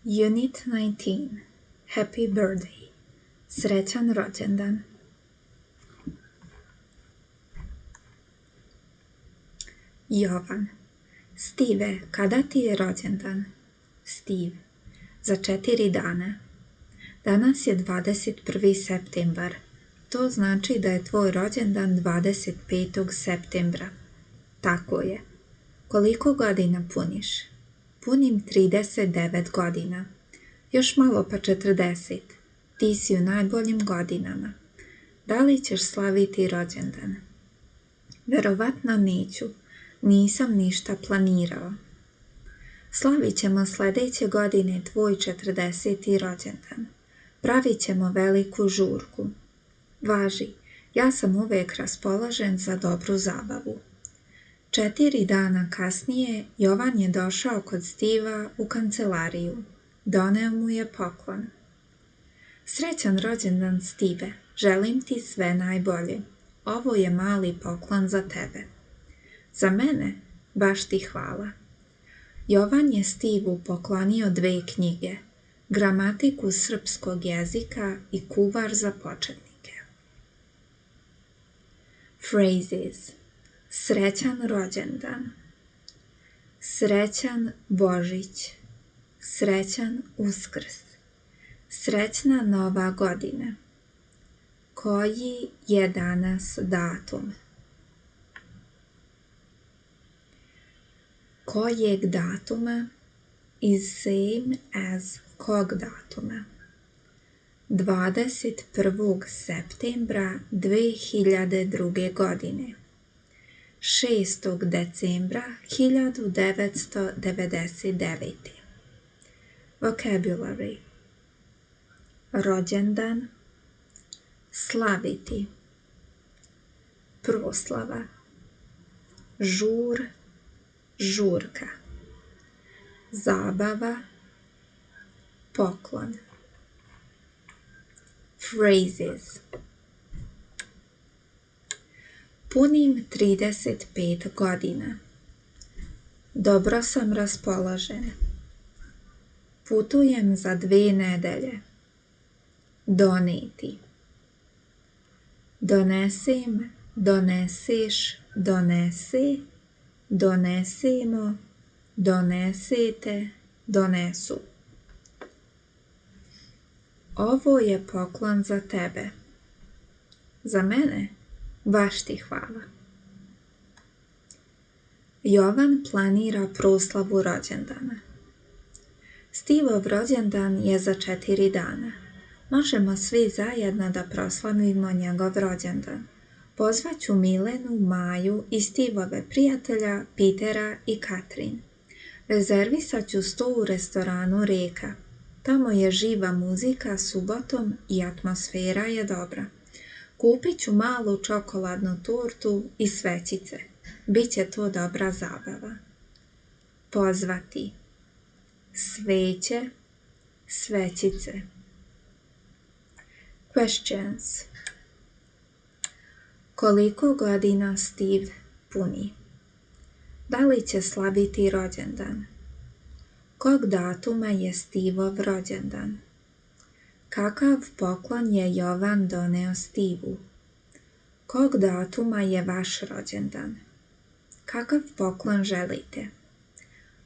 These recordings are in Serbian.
Unit 19. Happy birthday. Srećan rođendan. Jovan. Steve, kada ti je rođendan? Steve. Za 4 dana. Danas je 21. septembar. To znači da je tvoj rođendan 25. septembra. Tako je. Koliko godina puniš? Punim 39 godina. Još malo pa 40. Ti si u najboljim godinama. Da li ćeš slaviti rođendan? Verovatno neću. Nisam ništa planirao. Slavit ćemo sljedeće godine tvoj 40. rođendan. Pravit ćemo veliku žurku. Važi, ja sam uvijek raspoložen za dobru zabavu. 4 dana kasnije Jovan je došao kod Stiva u kancelariju. Doneo mu je poklon. Srećan rođendan, Steve, želim ti sve najbolje. Ovo je mali poklon za tebe. Za mene? Baš ti hvala. Jovan je Stivu poklonio 2 knjige, Gramatiku srpskog jezika i Kuvar za početnike. Phrases. Srećan rođendan. Srećan Božić. Srećan Uskrs. Srećna Nova godina. Koji je danas datum? Kojeg datuma is same as kog datuma? 21. septembra 2002. godine. 6. decembra 1999. Vocabulary. Rođendan. Slaviti. Proslava. Žur. Žurka. Zabava. Poklon. Phrases. Punim 35 godina. Dobro sam raspoložen. Putujem za 2 nedelje. Doneti. Donesem, doneseš, donese, donesemo, donesete, donesu. Ovo je poklon za tebe. Za mene? Baš ti hvala. Jovan planira proslavu rođendana. Stivov rođendan je za 4 dana. Možemo svi zajedno da proslavimo njegov rođendan. Pozvaću Milenu, Maju i Stivove prijatelja Petera i Katrin. Rezervisat ću sto u restoranu Reka. Tamo je živa muzika subotom i atmosfera je dobra. Kupit ću malu čokoladnu tortu i svećice. Biće to dobra zabava. Pozvati. Sveće, svećice. Questions. Koliko godina Steve puni? Da li će slaviti rođendan? Kog datuma je Steveov rođendan? Kakav poklon je Jovan doneo Stivu? Kog datuma je vaš rođendan? Kakav poklon želite?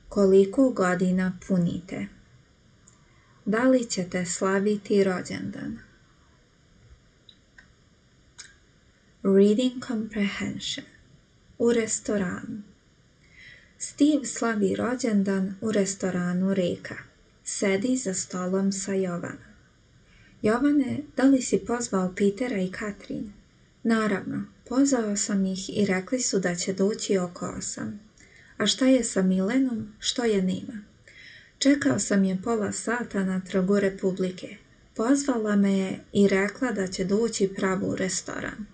Koliko godina punite? Da li ćete slaviti rođendan? Reading comprehension. U restoranu. Steve slavi rođendan u restoranu Reka. Sedi za stolom sa Jovanom. Jovane, da li si pozvao Petera i Katrin? Naravno, pozvao sam ih i rekli su da će doći oko 8. A šta je sa Milenom, što je nema? Čekao sam je pola sata na Trgu Republike. Pozvala me je i rekla da će doći pravo u restoran.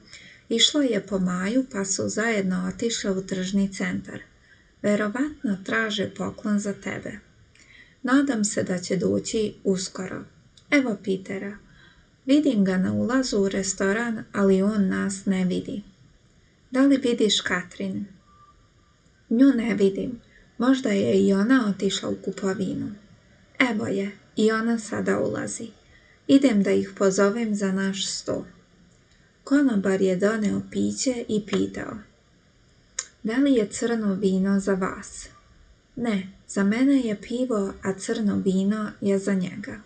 Išla je po Maju pa su zajedno otišle u tržni centar. Verovatno traže poklon za tebe. Nadam se da će doći uskoro. Evo Petera. Vidim ga na ulazu u restoran, ali on nas ne vidi. Da li vidiš Katrin? Nju ne vidim. Možda je i ona otišla u kupovinu. Evo je, i ona sada ulazi. Idem da ih pozovem za naš sto. Konobar je doneo piće i pitao: Da li je crno vino za vas? Ne, za mene je pivo, a crno vino je za njega.